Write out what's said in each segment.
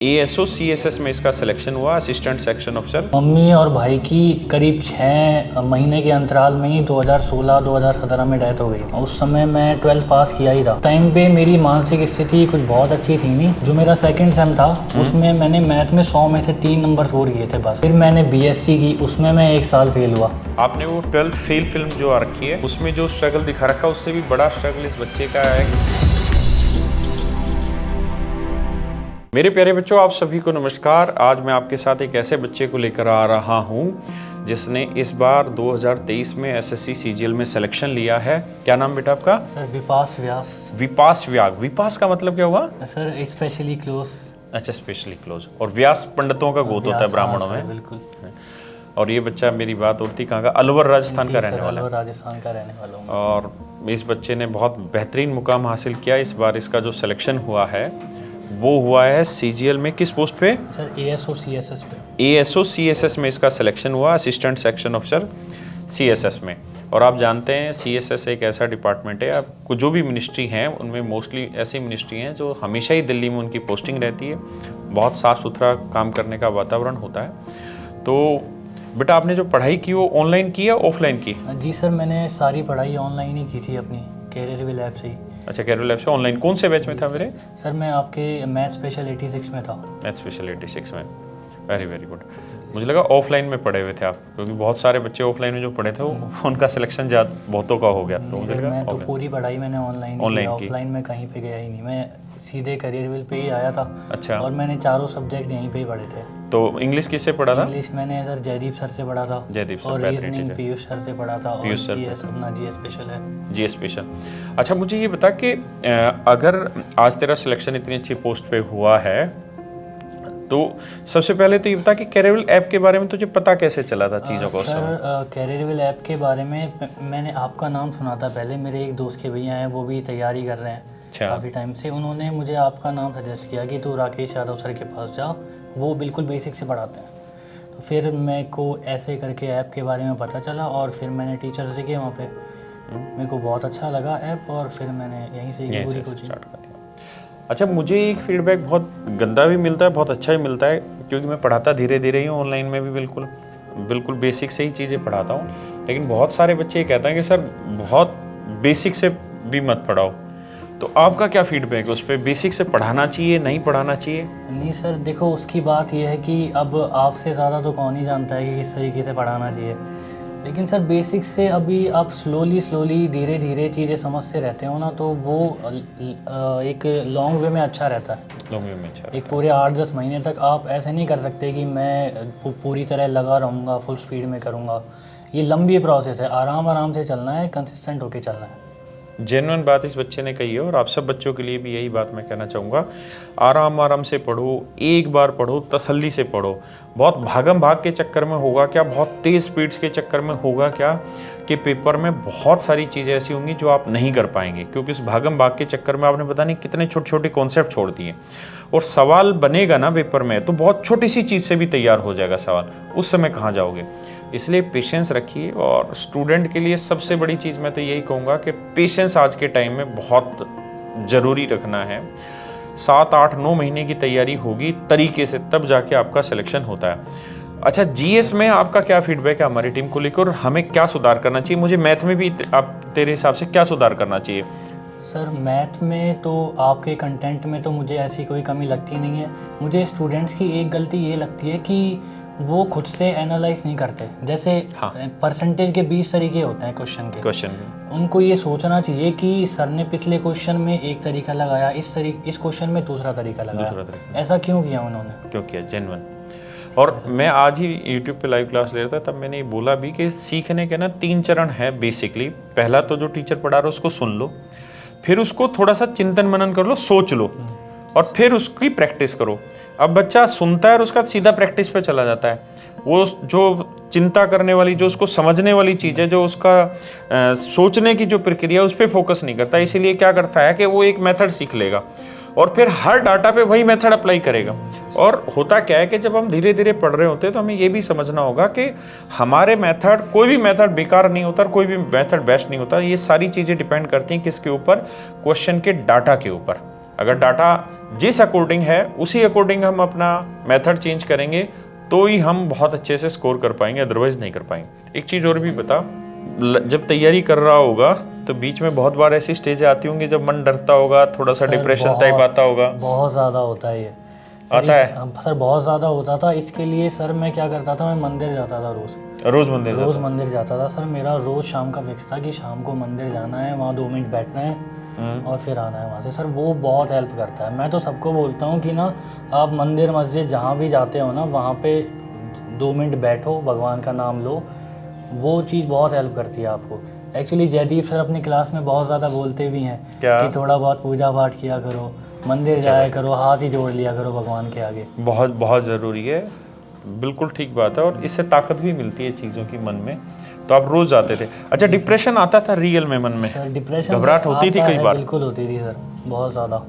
ASO CSS में इसका selection हुआ, असिस्टेंट सेक्शन ऑफिसर। मम्मी और भाई की करीब 6 महीने के अंतराल में ही 2016-2017 में डेथ हो गई। उस समय मैं 12th पास किया ही था। टाइम पे मेरी मानसिक स्थिति कुछ बहुत अच्छी थी नहीं। जो मेरा सेकंड सेम था उसमें मैंने मैथ में 100 में से 3 नंबर स्कोर किए थे बस। फिर मैंने बीएससी की, उसमें मैं 1 साल फेल हुआ। आपने वो 12th फेल फिल्म जो आ रखी है उसमें जो स्ट्रगल दिखा रखा है उससे भी बड़ा स्ट्रगल इस बच्चे का है। मेरे प्यारे बच्चों, आप सभी को नमस्कार। आज मैं आपके साथ एक ऐसे बच्चे को लेकर आ रहा हूं जिसने इस बार 2023 में एसएससी सीजीएल में सिलेक्शन लिया है। क्या नाम बेटा आपका? सर विपास व्यास। विपास व्याग। विपास का मतलब क्या हुआ? Sir specially close. अच्छा, स्पेशली क्लोज। और व्यास पंडितों का गोत्र होता है ब्राह्मणों में। बिल्कुल। और ये बच्चा, मेरी बात होती कहाँ का? अलवर राजस्थान का रहने वाला है। अलवर राजस्थान का रहने वाला हूँ। और इस बच्चे ने बहुत बेहतरीन मुकाम हासिल किया। इस बार इसका जो सिलेक्शन हुआ है वो हुआ है सीजीएल में। किस पोस्ट पे? सर एएसओ सीएसएस पे। एएसओ सीएसएस में इसका सिलेक्शन हुआ, असिस्टेंट सेक्शन ऑफिसर सीएसएस में। और आप जानते हैं सीएसएस एक ऐसा डिपार्टमेंट है, आपको जो भी मिनिस्ट्री हैं उनमें मोस्टली ऐसी मिनिस्ट्री हैं जो हमेशा ही दिल्ली में उनकी पोस्टिंग रहती है। बहुत साफ़ सुथरा काम करने का वातावरण होता है। तो बेटा, आपने जो पढ़ाई की वो ऑनलाइन की या ऑफलाइन की? जी सर, मैंने सारी पढ़ाई ऑनलाइन ही की थी अपनी कैरियर लैब से ही। अच्छा, कैरियर लैब से ऑनलाइन। कौन से बैच में था मेरे? सर मैं आपके मैथ स्पेशल 86 में था। मैथ स्पेशल 86 में। Very very good. मुझे लगा ऑफलाइन में पढ़े हुए थे आप, क्योंकि बहुत सारे बच्चे ऑफलाइन में जो पढ़े थे उनका सिलेक्शन ज़्यादा बहुतों का हो गया। तो मुझे लगा मैं तो पूरी पढ़ाई मैंने ऑनलाइन की। ऑफलाइन में कहीं पे गया ही नहीं। मैं सीधे कैरियर पे ही आया था। अच्छा। और मैंने चारों सब्जेक्ट यहीं पे ही पढ़े थे। तो इंग्लिश किससे पढ़ा था? इंग्लिश मैंने सर जयदीप सर से पढ़ा था। जयदीप सर। और रीजनिंग पीयूष सर से पढ़ा था। और जीएस अपना जीएस स्पेशल है। GS special. अच्छा, मुझे ये बता कि अगर आज तेरा सिलेक्शन इतनी अच्छी पोस्ट पे हुआ है तो सबसे पहले तो ये बता कि कैरियर ऐप के बारे में तुझे पता कैसे चला था चीज़ों को? सर कैरियर ऐप के बारे में मैंने आपका नाम सुना था पहले। मेरे एक दोस्त के भैया हैं, वो भी तैयारी कर रहे हैं काफ़ी टाइम से। उन्होंने मुझे आपका नाम सजेस्ट किया कि तू राकेश यादव सर के पास जा, वो बिल्कुल बेसिक से पढ़ाते हैं। तो फिर मेरे को ऐसे करके ऐप के बारे में पता चला और फिर मैंने टीचर से किया वहाँ पे। मेरे को बहुत अच्छा लगा ऐप और फिर मैंने यहीं से पूरी कोचिंग स्टार्ट कर दिया। अच्छा, मुझे एक फीडबैक बहुत गंदा भी मिलता है, बहुत अच्छा भी मिलता है, क्योंकि मैं पढ़ाता धीरे धीरे ही हूँ। ऑनलाइन में भी बिल्कुल बेसिक से ही चीज़ें पढ़ाता हूँ। लेकिन बहुत सारे बच्चे ये कहते हैं कि सर बहुत बेसिक से भी मत पढ़ाओ। तो आपका क्या फीडबैक है उस पर? बेसिक से पढ़ाना चाहिए, नहीं पढ़ाना चाहिए? नहीं सर, देखो उसकी बात यह है कि अब आपसे ज़्यादा तो कौन ही जानता है कि किस तरीके से पढ़ाना चाहिए। लेकिन सर बेसिक से अभी आप स्लोली धीरे धीरे चीज़ें समझते रहते हो ना, तो वो एक लॉन्ग वे में अच्छा रहता है। लॉन्ग वे में अच्छा। एक पूरे 8-10 महीने तक आप ऐसे नहीं कर सकते कि मैं पूरी तरह लगा रहूँगा, फुल स्पीड में करूँगा। ये लंबी प्रोसेस है, आराम से चलना है, कंसिस्टेंट होके चलना है। जेन्युइन बात इस बच्चे ने कही है और आप सब बच्चों के लिए भी यही बात मैं कहना चाहूँगा। आराम से पढ़ो, एक बार पढ़ो, तसल्ली से पढ़ो। बहुत भागम भाग के चक्कर में होगा क्या, बहुत तेज़ स्पीड के चक्कर में होगा क्या कि पेपर में बहुत सारी चीज़ें ऐसी होंगी जो आप नहीं कर पाएंगे, क्योंकि इस भागम भाग के चक्कर में आपने पता नहीं कितने छोटे छोटे कॉन्सेप्ट छोड़ दिए। और सवाल बनेगा ना पेपर में तो बहुत छोटी सी चीज़ से भी तैयार हो जाएगा सवाल। उस समय कहाँ जाओगे? इसलिए पेशेंस रखिए। और स्टूडेंट के लिए सबसे बड़ी चीज़ मैं तो यही कहूँगा कि पेशेंस आज के टाइम में बहुत ज़रूरी रखना है। 7, 8, 9 महीने की तैयारी होगी तरीके से, तब जाके आपका सिलेक्शन होता है। अच्छा, जीएस में आपका क्या फीडबैक है हमारी टीम को लेकर और हमें क्या सुधार करना चाहिए? मुझे मैथ में भी आप तेरे हिसाब से क्या सुधार करना चाहिए? सर मैथ में तो आपके कंटेंट में तो मुझे ऐसी कोई कमी लगती नहीं है। मुझे स्टूडेंट्स की एक गलती ये लगती है कि वो खुद से एनालाइज नहीं करते। जैसे परसेंटेज के 20 तरीके होते हैं क्वेश्चन के। उनको ये सोचना चाहिए कि सर ने पिछले क्वेश्चन में एक तरीका लगाया, इस क्वेश्चन में दूसरा तरीका लगाया। ऐसा क्यों किया उन्होंने? क्यों किया? जेन्युइन। और मैं आज ही यूट्यूब पे लाइव क्लास ले रहा था, तब मैंने ये बोला भी कि सीखने के ना 3 चरण है बेसिकली। पहला तो जो टीचर पढ़ा रहा है उसको सुन लो, फिर उसको थोड़ा सा चिंतन मनन कर लो, सोच लो, और फिर उसकी प्रैक्टिस करो। अब बच्चा सुनता है और उसका सीधा प्रैक्टिस पे चला जाता है। वो जो चिंता करने वाली, जो उसको समझने वाली चीज़ है, जो उसका सोचने की जो प्रक्रिया, उस पर फोकस नहीं करता। इसीलिए क्या करता है कि वो एक मेथड सीख लेगा और फिर हर डाटा पे वही मेथड अप्लाई करेगा। और होता क्या है कि जब हम धीरे धीरे पढ़ रहे होते हैं तो हमें ये भी समझना होगा कि हमारे मेथड, कोई भी मेथड बेकार नहीं होता, कोई भी मेथड बेस्ट नहीं होता। ये सारी चीज़ें डिपेंड करती हैं किसके ऊपर? क्वेश्चन के डाटा के ऊपर। अगर डाटा जिस अकॉर्डिंग है उसी अकॉर्डिंग हम अपना मेथड चेंज करेंगे तो ही हम बहुत अच्छे से स्कोर कर पाएंगे, अदरवाइज नहीं कर पाएंगे। एक चीज़ और भी बता, जब तैयारी कर रहा होगा तो बीच में बहुत बार ऐसी स्टेज आती होंगी जब मन डरता होगा, थोड़ा सा डिप्रेशन टाइप आता होगा? बहुत ज़्यादा होता है ये आता है सर, बहुत ज़्यादा होता था। इसके लिए सर मैं क्या करता था, मैं मंदिर जाता था रोज़ मंदिर जाता था सर। मेरा रोज़ शाम का फिक्स था कि शाम को मंदिर जाना है, वहाँ 2 मिनट बैठना है और फिर आना है वहाँ से। सर वो बहुत हेल्प करता है। मैं तो सबको बोलता हूँ कि ना आप मंदिर मस्जिद जहाँ भी जाते हो ना, वहाँ पे 2 मिनट बैठो, भगवान का नाम लो, वो चीज़ बहुत हेल्प करती है आपको। एक्चुअली जयदीप सर अपनी क्लास में बहुत ज़्यादा बोलते भी हैं कि थोड़ा बहुत पूजा पाठ किया करो, मंदिर जाया करो, हाथ ही जोड़ लिया करो भगवान के आगे। बहुत बहुत ज़रूरी है, बिल्कुल ठीक बात है। और इससे ताकत भी मिलती है चीज़ों की मन में। तो आप रोज़ जाते थे? अच्छा, डिप्रेशन आता था रियल में मन में? सर डिप्रेशन, घबराहट होती थी कई बार? बिल्कुल होती थी सर, बहुत ज़्यादा।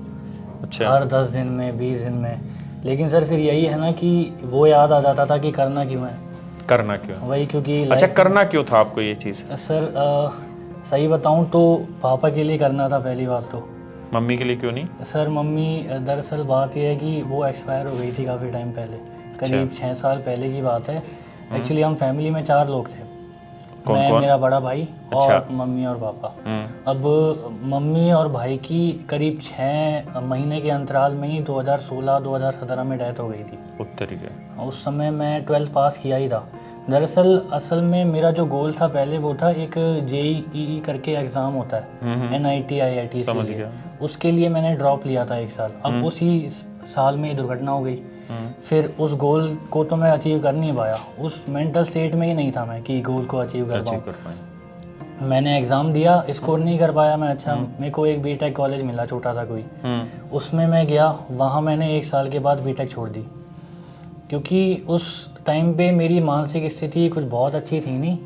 अच्छा, हर 10 दिन में, 20 दिन में। लेकिन सर फिर यही है ना कि वो याद आ जाता था कि करना क्यों है, करना क्यों? वही, क्योंकि अच्छा, करना क्यों था आपको ये चीज़? सर सही बताऊं तो पापा के लिए करना था पहली बात तो। मम्मी के लिए क्यों नहीं? सर मम्मी, दरअसल बात यह है कि वो एक्सपायर हो गई थी काफ़ी टाइम पहले, करीब 6 साल पहले की बात है। एक्चुअली हम फैमिली में 4 लोग थे, मैं, मेरा बड़ा भाई और मम्मी और पापा। अब मम्मी और भाई की करीब 6 महीने के अंतराल में ही 2016-2017 में डेथ हो गई थी। उस समय मैं 12th पास किया ही था। दरअसल असल में मेरा जो गोल था पहले, वो था एक JEE करके एग्ज़ाम होता है, NIT IIT के लिए, उसके लिए मैंने ड्रॉप लिया था 1 साल। अब उसी साल में दुर्घटना हो गई। फिर उस गोल को तो मैं अचीव कर नहीं पाया, उस मेंटल स्टेट में ही नहीं था मैं कि गोल को अचीव कर पाऊँ। मैंने एग्ज़ाम दिया, स्कोर नहीं कर पाया मैं। अच्छा, मेरे को एक BTech कॉलेज मिला छोटा सा कोई, उसमें मैं गया, वहाँ मैंने 1 साल के बाद BTech छोड़ दी, क्योंकि उस टाइम पे मेरी मानसिक स्थिति कुछ बहुत अच्छी थी नहीं।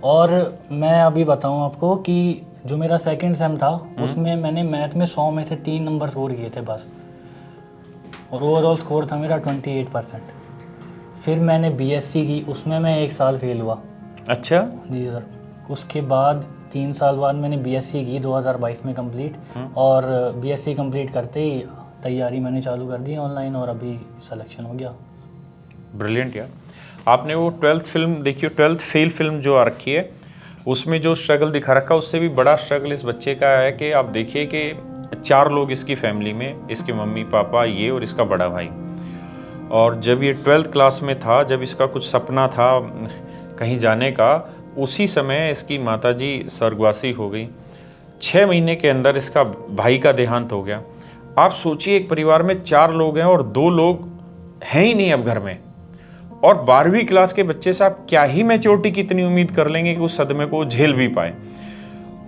और मैं अभी बताऊँ आपको कि जो मेरा सेकंड सेम था, उसमें मैंने मैथ में 100 में से 3 नंबर स्कोर किए थे बस, और ओवरऑल स्कोर था मेरा 28%। फिर मैंने BSc की, उसमें मैं 1 साल फेल हुआ। अच्छा जी सर। उसके बाद 3 साल बाद मैंने BSc की 2022 में कंप्लीट, और BSc कंप्लीट करते ही तैयारी मैंने चालू कर दी ऑनलाइन, और अभी सिलेक्शन हो गया। ब्रिलियंट यार। आपने वो 12th फिल्म देखी, 12th फेल फिल्म जो आ रखी है, उसमें जो स्ट्रगल दिखा रखा है, उससे भी बड़ा स्ट्रगल इस बच्चे का है कि आप देखिए कि 4 लोग इसकी फैमिली में, इसके मम्मी पापा, ये और इसका बड़ा भाई। और जब ये 12th क्लास में था, जब इसका कुछ सपना था कहीं जाने का, उसी समय इसकी माताजी स्वर्गवासी हो गई। 6 महीने के अंदर इसका भाई का देहांत हो गया। आप सोचिए, एक परिवार में 4 लोग हैं और 2 लोग हैं ही नहीं अब घर में, और 12वीं क्लास के बच्चे से आप क्या ही मैच्योरिटी की इतनी उम्मीद कर लेंगे कि उस सदमे को झेल भी पाए।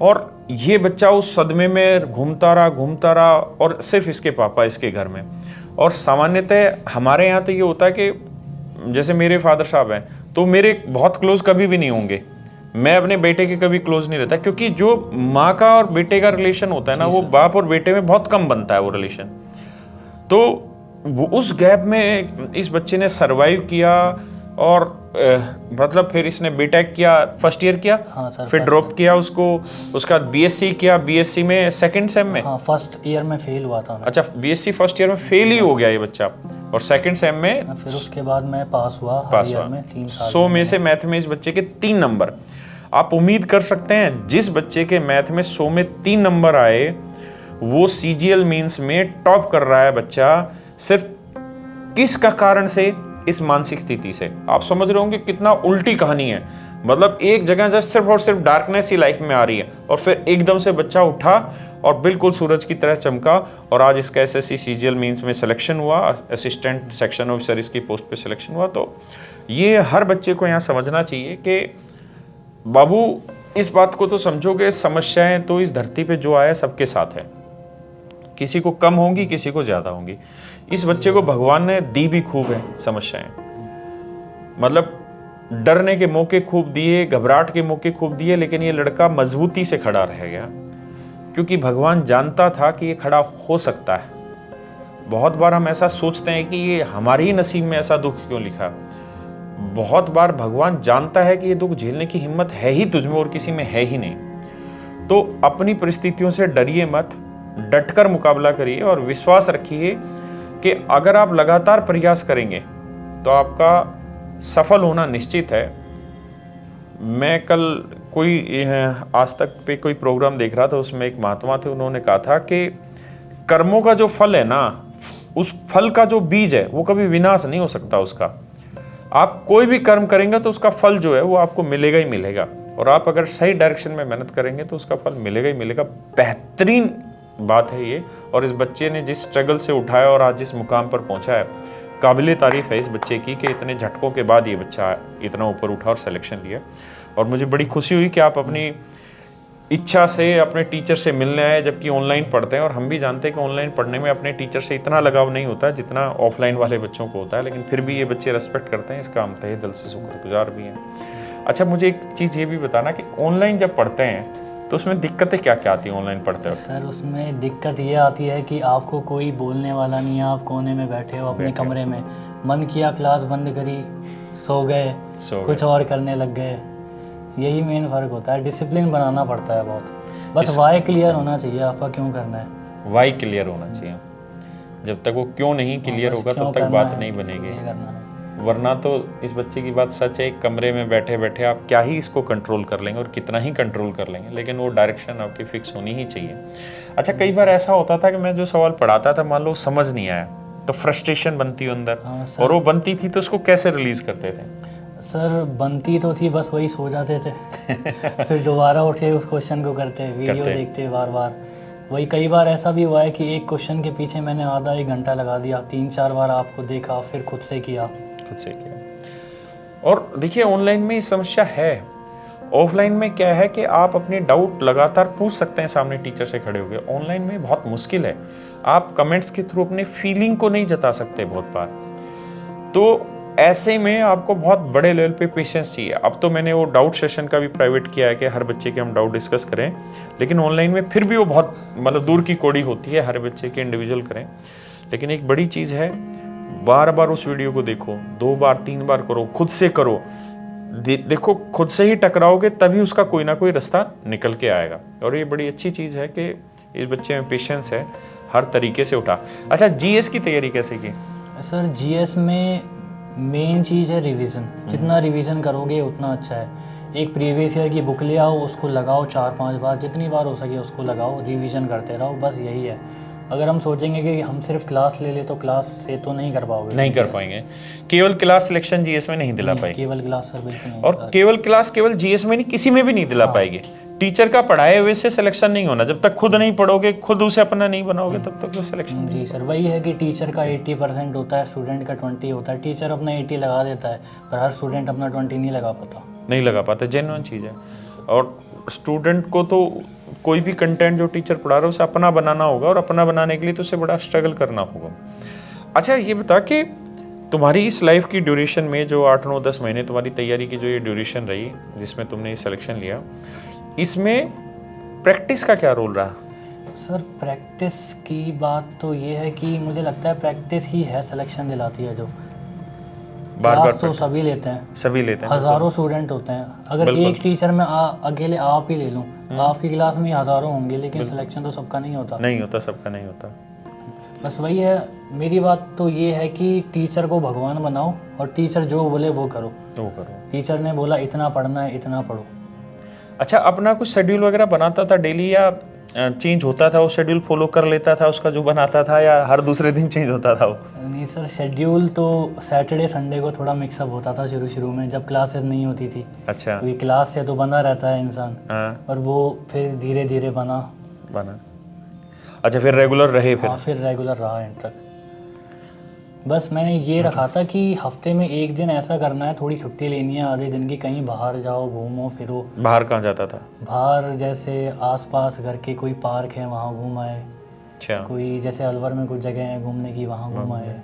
और ये बच्चा उस सदमे में घूमता रहा और सिर्फ इसके पापा इसके घर में। और सामान्यतः हमारे यहाँ तो ये होता है कि जैसे मेरे फादर साहब हैं, तो मेरे बहुत क्लोज कभी भी नहीं होंगे, मैं अपने बेटे के कभी क्लोज नहीं रहता, क्योंकि जो माँ का और बेटे का रिलेशन होता है ना, वो बाप और बेटे में बहुत कम बनता है वो रिलेशन। तो वो उस गैप में इस बच्चे ने सरवाइव किया, और मतलब फिर इसने BTech किया, फर्स्ट ईयर किया। हाँ सर, फिर ड्रॉप किया उसको, उसका BSc किया, BSc में सेकंड सेम में, हाँ फर्स्ट ईयर में फेल हुआ था मैं। अच्छा, BSc फर्स्ट ईयर में फेल ही हो गया ये बच्चा, और सेकंड सेम में फिर उसके बाद मैं पास हुआ में 3 साल। 100 में से मैथ में इस बच्चे के 3 नंबर। आप उम्मीद कर सकते हैं जिस बच्चे के मैथ में 100 में 3 नंबर आए, वो CGL मीन्स में टॉप कर रहा है बच्चा, सिर्फ किसका कारण से? इस मानसिक स्थिति से। आप समझ रहे होंगे कितना उल्टी कहानी है। मतलब एक जगह जस्ट सिर्फ और सिर्फ डार्कनेस ही लाइफ में आ रही है, और फिर एकदम से बच्चा उठा और बिल्कुल सूरज की तरह चमका, और आज इसका SSC CGL मीन्स में सिलेक्शन हुआ, असिस्टेंट सेक्शन ऑफिसर इसकी पोस्ट पे सिलेक्शन हुआ। तो ये हर बच्चे को यहाँ समझना चाहिए कि बाबू, इस बात को तो समझोगे, समस्याएं तो इस धरती पे जो आया सबके साथ है, किसी को कम होंगी, किसी को ज्यादा होंगी। इस बच्चे को भगवान ने दी भी खूब है समस्याएं, मतलब डरने के मौके खूब दिए, घबराहट के मौके खूब दिए, लेकिन ये लड़का मजबूती से खड़ा रह गया, क्योंकि भगवान जानता था कि ये खड़ा हो सकता है। बहुत बार हम ऐसा सोचते हैं कि ये हमारे ही नसीब में ऐसा दुख क्यों लिखा। बहुत बार भगवान जानता है कि ये दुख झेलने की हिम्मत है ही तुझ में और किसी में है ही नहीं। तो अपनी परिस्थितियों से डरिए मत, डटकर मुकाबला करिए और विश्वास रखिए कि अगर आप लगातार प्रयास करेंगे तो आपका सफल होना निश्चित है। मैं कल कोई आज तक पे कोई प्रोग्राम देख रहा था, उसमें एक महात्मा थे, उन्होंने कहा था कि कर्मों का जो फल है ना, उस फल का जो बीज है वो कभी विनाश नहीं हो सकता उसका। आप कोई भी कर्म करेंगे तो उसका फल जो है वो आपको मिलेगा ही मिलेगा, और आप अगर सही डायरेक्शन में मेहनत करेंगे तो उसका फल मिलेगा ही मिलेगा। बेहतरीन बात है ये, और इस बच्चे ने जिस स्ट्रगल से उठाया और आज जिस मुकाम पर पहुंचा है, काबिले तारीफ है इस बच्चे की कि इतने झटकों के बाद ये बच्चा इतना ऊपर उठा और सिलेक्शन लिया। और मुझे बड़ी खुशी हुई कि आप अपनी इच्छा से अपने टीचर से मिलने आए, जबकि ऑनलाइन पढ़ते हैं, और हम भी जानते हैं कि ऑनलाइन पढ़ने में अपने टीचर से इतना लगाव नहीं होता जितना ऑफलाइन वाले बच्चों को होता है, लेकिन फिर भी ये बच्चे रेस्पेक्ट करते हैं, इसका हम तहे दिल से शुक्रगुजार भी हैं। अच्छा, मुझे एक चीज़ ये भी बताना कि ऑनलाइन जब पढ़ते हैं तो उसमें दिक्कतें क्या क्या आती हैं ऑनलाइन पढ़ते वक्त? सर उसमें दिक्कत ये आती है कि आपको कोई बोलने वाला नहीं है, आप कोने में बैठे हो अपने कमरे में, मन किया क्लास बंद करी, सो गए, कुछ और करने लग गए। यही मेन फ़र्क होता है, डिसिप्लिन बनाना पड़ता है बहुत। बस वाई क्लियर होना चाहिए आपका, क्यों करना है, वाई क्लियर होना चाहिए। जब तक वो क्यों नहीं क्लियर होगा तब तक बात नहीं बनेगी, वरना तो इस बच्चे की बात सच है, एक कमरे में बैठे बैठे आप क्या ही इसको कंट्रोल कर लेंगे और कितना ही कंट्रोल कर लेंगे, लेकिन वो डायरेक्शन आपकी फिक्स होनी ही चाहिए। अच्छा, कई बार ऐसा होता था कि मैं जो सवाल पढ़ाता था, मान लो समझ नहीं आया, तो फ्रस्ट्रेशन बनती है अंदर, और वो बनती थी तो उसको कैसे रिलीज करते थे? सर बनती तो थी, बस वही सो जाते थे फिर दोबारा उठ के उस क्वेश्चन को करते, वीडियो देखते बार बार। वही कई बार ऐसा भी हुआ है कि एक क्वेश्चन के पीछे मैंने आधा एक घंटा लगा दिया, 3-4 बार आपको देखा, फिर खुद से किया। और देखिए ऑनलाइन में ये समस्या है, ऑफलाइन में क्या है कि आप अपने डाउट लगातार पूछ सकते हैं सामने टीचर से खड़े होकर। ऑनलाइन में बहुत मुश्किल है, आप कमेंट्स के थ्रू अपने फीलिंग को नहीं जता सकते बहुत बार, तो ऐसे में आपको बहुत बड़े लेवल पे पेशेंस चाहिए। अब तो मैंने वो डाउट सेशन का भी प्राइवेट किया है कि हर बच्चे के हम डाउट डिस्कस करें, लेकिन ऑनलाइन में फिर भी वो बहुत मतलब दूर की कौड़ी होती है, हर बच्चे के इंडिविजुअल करें। लेकिन एक बड़ी चीज़ है, बार बार उस वीडियो को देखो, 2 बार 3 बार करो, खुद से करो, देखो खुद से ही टकराओगे तभी उसका कोई ना कोई रास्ता निकल के आएगा। और ये बड़ी अच्छी चीज़ है कि इस बच्चे में पेशेंस है, हर तरीके से उठा। अच्छा, जीएस की तैयारी कैसे की? सर जीएस में मेन चीज़ है रिवीजन, जितना रिवीजन करोगे उतना अच्छा है। एक प्रीवियस ईयर की बुक ले आओ, उसको लगाओ 4-5 बार, जितनी बार हो सके उसको लगाओ, रिवीजन करते रहो, बस यही है। अगर हम सोचेंगे कि हम सिर्फ क्लास ले ले तो क्लास से तो नहीं कर पाओगे, नहीं कर पाएंगे। केवल क्लास सिलेक्शन जीएस में नहीं दिला पाएगी, केवल क्लास सर बिल्कुल नहीं। और केवल क्लास केवल जीएस में नहीं, किसी में भी नहीं दिला पाएगी। टीचर का पढ़ाए हुए से सिलेक्शन नहीं होना, जब तक खुद नहीं पढ़ोगे, खुद उसे अपना नहीं बनाओगे, तब तक तो सिलेक्शन। जी सर, वही है कि टीचर का 80% होता है, स्टूडेंट का 20 होता है। टीचर अपना 80 लगा देता है, पर हर स्टूडेंट अपना 20 नहीं लगा पाता, जेन्युइन चीज़ है। और स्टूडेंट को तो कोई भी कंटेंट जो टीचर पढ़ा रहा है उसे अपना बनाना होगा, और अपना बनाने के लिए तो उसे बड़ा स्ट्रगल करना होगा। अच्छा, ये बता कि तुम्हारी इस लाइफ की ड्यूरेशन में जो 8-9-10 महीने तुम्हारी तैयारी की जो ये ड्यूरेशन रही, जिसमें तुमने ये सिलेक्शन लिया, इसमें प्रैक्टिस का क्या रोल रहा? सर प्रैक्टिस की बात तो ये है कि मुझे लगता है प्रैक्टिस ही है सिलेक्शन दिलाती है। जो क्लास तो सभी लेते हैं, हज़ारों स्टूडेंट होते हैं। अगर एक टीचर में अकेले आप ही ले लूँ, आपकी क्लास में हज़ारों होंगे, लेकिन सिलेक्शन तो सबका नहीं होता, सबका नहीं होता। बस वही है, मेरी बात तो ये है कि टीचर को भगवान बनाओ, और टीचर जो बोले वो करो। टीचर ने बोला इतना पढ़ना है, इतना पढ़ो। अच्छा, अपना कुछ शेड्यूल वगैरह बनाता था डेली, या चेंज होता था वो शेड्यूल, फॉलो कर लेता था उसका जो बनाता था, या हर दूसरे दिन चेंज होता था वो? नहीं सर, शेड्यूल तो सैटरडे संडे को थोड़ा मिक्सअप होता था शुरू में, जब क्लासेस नहीं होती थी। अच्छा, क्योंकि क्लास से तो बना रहता है इंसान। हाँ। और वो फिर धीरे धीरे बना। अच्छा, फिर रेगुलर रहे? फिर रेगुलर रहा एंड तक। बस मैंने ये रखा था कि हफ्ते में एक दिन ऐसा करना है, थोड़ी छुट्टी लेनी है आधे दिन की, कहीं बाहर जाओ, घूमो फिरो। बाहर कहाँ जाता था? बाहर जैसे आसपास घर के कोई पार्क है वहाँ घूम आए। अच्छा, कोई जैसे अलवर में कुछ जगह है घूमने की, वहाँ घूम आए।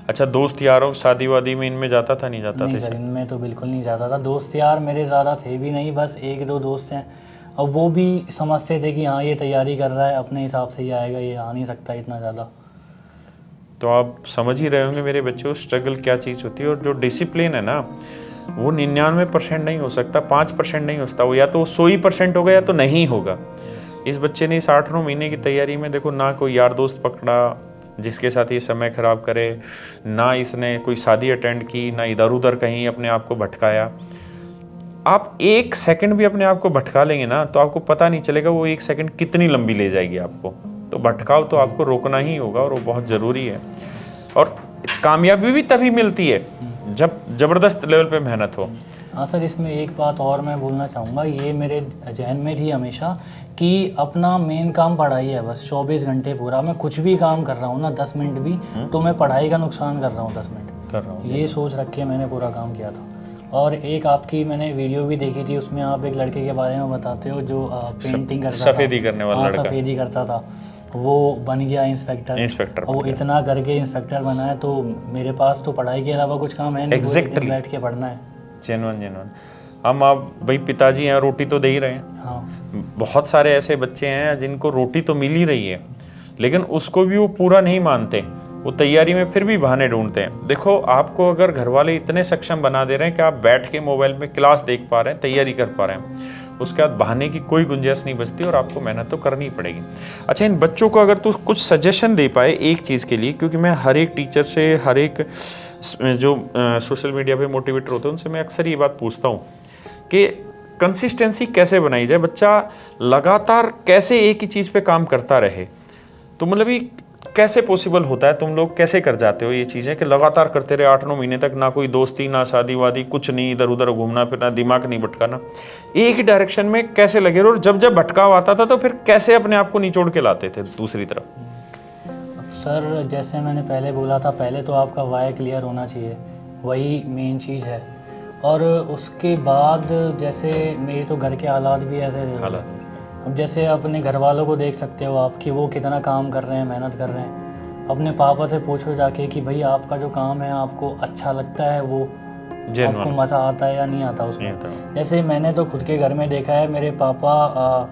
अच्छा, दोस्त यारों शादी वादी में इनमें जाता था? नहीं जाता? नहीं सर, इनमें तो बिल्कुल नहीं जाता था। दोस्त यार मेरे ज़्यादा थे भी नहीं, बस 1-2 दोस्त हैं, और वो भी समझते थे कि हाँ ये तैयारी कर रहा है, अपने हिसाब से ही आएगा, ये आ नहीं सकता इतना ज़्यादा। तो आप समझ ही रहे होंगे मेरे बच्चों, स्ट्रगल क्या चीज़ होती है। और जो डिसिप्लिन है ना, वो 99% नहीं हो सकता, 5% नहीं हो सकता, वो या तो 100% होगा या तो नहीं होगा। इस बच्चे ने इस 8-9 महीने की तैयारी में देखो, ना कोई यार दोस्त पकड़ा, जिसके साथ ये समय खराब करे, ना इसने कोई शादी अटेंड की, ना इधर उधर कहीं अपने आप को भटकाया। आप 1 सेकंड भी अपने आप को भटका लेंगे ना तो आपको पता नहीं चलेगा वो 1 सेकंड कितनी लंबी ले जाएगी आपको। तो भटकाव तो आपको रोकना ही होगा और वो बहुत ज़रूरी है। और कामयाबी भी तभी मिलती है जब ज़बरदस्त लेवल पे मेहनत हो। हाँ सर, इसमें एक बात और मैं बोलना चाहूँगा, ये मेरे जहन में थी हमेशा कि अपना मेन काम पढ़ाई है बस। 24 घंटे पूरा मैं कुछ भी काम कर रहा हूँ ना, 10 मिनट भी तो मैं पढ़ाई का नुकसान कर रहा हूँ 10 मिनट कर रहा हूँ। ये सोच रख के मैंने पूरा काम किया था। और एक आपकी मैंने वीडियो भी देखी थी, उसमें आप एक लड़के के बारे में बताते हो जो पेंटिंग करता था, सफेदी करने वाला लड़का, सफेदी करता था, वो बन गया इंस्पेक्टर। और वो इतना करके इंस्पेक्टर बना है। तो मेरे पास तो पढ़ाई के अलावा कुछ काम है नहीं, पूरे दिन बैठ के पढ़ना है। जेन्युइन हम आप भाई पिताजी हैं, रोटी तो दे ही रहे हैं। हाँ, बहुत सारे ऐसे बच्चे हैं जिनको रोटी तो मिल ही रही है लेकिन उसको भी वो पूरा नहीं मानते, वो तैयारी में फिर भी बहाने ढूंढते हैं। देखो, आपको अगर घर वाले इतने सक्षम बना दे रहे हैं कि आप बैठ के मोबाइल में क्लास देख पा रहे हैं, तैयारी कर पा रहे हैं, उसके बाद बहाने की कोई गुंजाइश नहीं बचती और आपको मेहनत तो करनी ही पड़ेगी। अच्छा, इन बच्चों को अगर तू कुछ सजेशन दे पाए एक चीज़ के लिए, क्योंकि मैं हर एक टीचर से, हर एक जो सोशल मीडिया पे मोटिवेटर होते हैं उनसे मैं अक्सर ये बात पूछता हूँ कि कंसिस्टेंसी कैसे बनाई जाए, बच्चा लगातार कैसे एक ही चीज़ पे काम करता रहे। तो मतलब ये कैसे पॉसिबल होता है, तुम लोग कैसे कर जाते हो ये चीज़ें कि लगातार करते रहे 8-9 महीने तक, ना कोई दोस्ती, ना शादी वादी, कुछ नहीं, इधर उधर घूमना फिरना, दिमाग नहीं भटकाना, एक ही डायरेक्शन में कैसे लगे रहो? और जब जब भटकाव आता था तो फिर कैसे अपने आप को निचोड़ के लाते थे दूसरी तरफ? सर जैसे मैंने पहले बोला था, पहले तो आपका वाई क्लियर होना चाहिए, वही मेन चीज़ है। और उसके बाद जैसे मेरी तो घर के हालात भी ऐसे थे। अब जैसे अपने घर वालों को देख सकते हो आप कि वो कितना काम कर रहे हैं, मेहनत कर रहे हैं। अपने पापा से पूछो जाके कि भाई आपका जो काम है आपको अच्छा लगता है, वो आपको मज़ा आता है या नहीं आता उसमें। जैसे मैंने तो खुद के घर में देखा है, मेरे पापा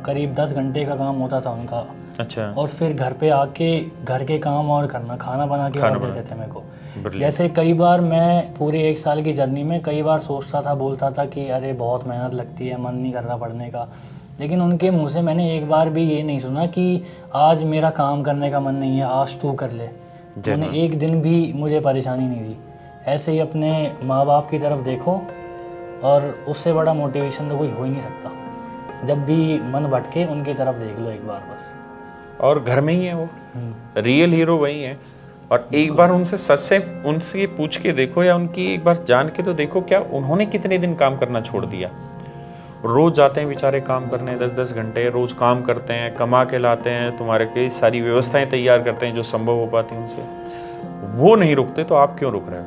करीब 10 घंटे का काम होता था उनका। अच्छा। और फिर घर पे आके घर के काम और करना, खाना बना के और देते थे मेरे को। जैसे कई बार मैं पूरे 1 साल की जर्नी में कई बार सोचता था, बोलता था कि अरे बहुत मेहनत लगती है, मन नहीं कर रहा पढ़ने का। लेकिन उनके मुंह से मैंने एक बार भी ये नहीं सुना कि आज मेरा काम करने का मन नहीं है, आज तू कर ले। उन्होंने एक दिन भी मुझे परेशानी नहीं दी। ऐसे ही अपने माँ बाप की तरफ देखो, और उससे बड़ा मोटिवेशन तो कोई हो ही नहीं सकता। जब भी मन भटके उनकी तरफ देख लो एक बार बस। और घर में ही है वो, रियल हीरो वही है। और एक बार उनसे सच से उनसे पूछ के देखो, या उनकी एक बार जान के तो देखो, क्या उन्होंने कितने दिन काम करना छोड़ दिया। रोज जाते हैं बेचारे काम करने, 10-10 घंटे रोज काम करते हैं, कमा के लाते हैं, तुम्हारे कई सारी व्यवस्थाएं तैयार करते हैं जो संभव हो पाती उनसे, वो नहीं रुकते, तो आप क्यों रुक रहे हो?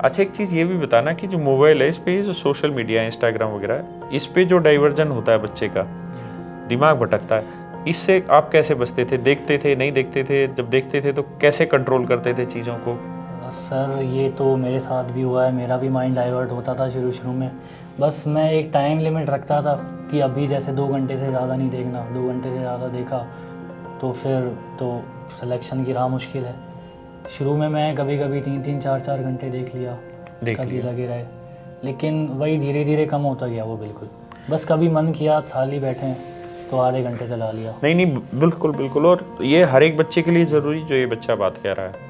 अच्छा, एक चीज़ ये भी बताना कि जो मोबाइल है, इस पे जो सोशल मीडिया है, इंस्टाग्राम वगैरह, इस पे जो डाइवर्जन होता है बच्चे का, दिमाग भटकता है, इससे आप कैसे बचते थे? देखते थे, नहीं देखते थे? जब देखते थे तो कैसे कंट्रोल करते थे चीज़ों को? सर ये तो मेरे साथ भी हुआ है, मेरा भी माइंड डाइवर्ट होता था शुरू में। बस मैं एक टाइम लिमिट रखता था कि अभी जैसे 2 घंटे से ज़्यादा नहीं देखना, 2 घंटे से ज़्यादा देखा तो फिर तो सिलेक्शन की राह मुश्किल है। शुरू में मैं कभी कभी 3-3, 4-4 घंटे देख लिया, कभी लगे रहे, लेकिन वही धीरे धीरे कम होता गया वो। बिल्कुल बस कभी मन किया थाली बैठे तो आधे घंटे चला लिया। नहीं, बिल्कुल। और ये हर एक बच्चे के लिए ज़रूरी जो ये बच्चा बात कह रहा है।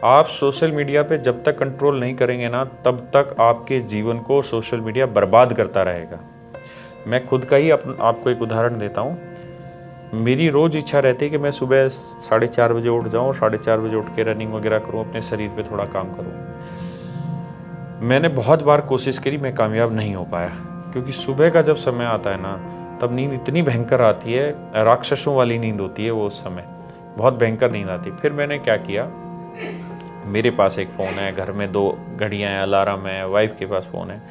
आप सोशल मीडिया पे जब तक कंट्रोल नहीं करेंगे ना, तब तक आपके जीवन को सोशल मीडिया बर्बाद करता रहेगा। मैं खुद का ही आपको एक उदाहरण देता हूँ। मेरी रोज़ इच्छा रहती है कि मैं सुबह 4:30 बजे उठ जाऊँ और 4:30 बजे उठ के रनिंग वगैरह करूँ, अपने शरीर पे थोड़ा काम करूँ। मैंने बहुत बार कोशिश करी, मैं कामयाब नहीं हो पाया, क्योंकि सुबह का जब समय आता है ना, तब नींद इतनी भयंकर आती है, राक्षसों वाली नींद होती है वो, उस समय बहुत भयंकर नींद आती। फिर मैंने क्या किया, मेरे पास एक फ़ोन है, घर में 2 घड़ियाँ हैं, अलार्म है, वाइफ के पास फ़ोन है,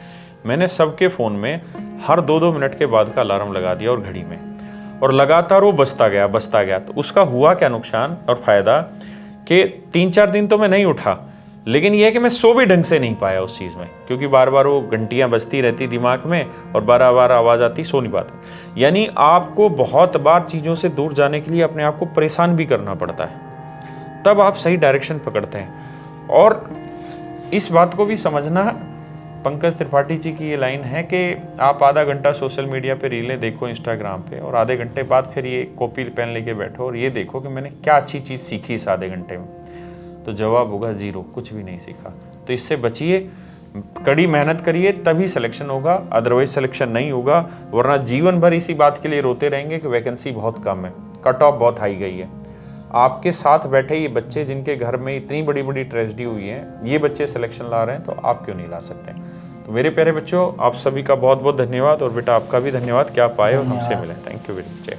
मैंने सबके फ़ोन में हर 2-2 मिनट के बाद का अलार्म लगा दिया और घड़ी में, और लगातार वो बजता गया। तो उसका हुआ क्या नुकसान और फ़ायदा कि 3-4 दिन तो मैं नहीं उठा, लेकिन यह है कि मैं सो भी ढंग से नहीं पाया उस चीज़ में, क्योंकि बार बार वो घंटियाँ बजती रहती दिमाग में और बार आवाज़ आती, सो नहीं पाते। यानी आपको बहुत बार चीज़ों से दूर जाने के लिए अपने आप को परेशान भी करना पड़ता है, तब आप सही डायरेक्शन पकड़ते हैं। और इस बात को भी समझना, पंकज त्रिपाठी जी की ये लाइन है कि आप आधा घंटा सोशल मीडिया पे रीलें देखो इंस्टाग्राम पे, और आधे घंटे बाद फिर ये कॉपी पेन लेके बैठो और ये देखो कि मैंने क्या अच्छी चीज़ सीखी इस आधे घंटे में। तो जवाब होगा 0, कुछ भी नहीं सीखा। तो इससे बचिए, कड़ी मेहनत करिए, तभी सिलेक्शन होगा, अदरवाइज सिलेक्शन नहीं होगा। वरना जीवन भर इसी बात के लिए रोते रहेंगे कि वैकेंसी बहुत कम है, कट ऑफ बहुत हाई गई है। आपके साथ बैठे ये बच्चे जिनके घर में इतनी बड़ी बड़ी ट्रेजेडी हुई है, ये बच्चे सिलेक्शन ला रहे हैं, तो आप क्यों नहीं ला सकते? तो मेरे प्यारे बच्चों, आप सभी का बहुत बहुत धन्यवाद, और बेटा आपका भी धन्यवाद कि आप आए और हमसे मिले। Thank you very much.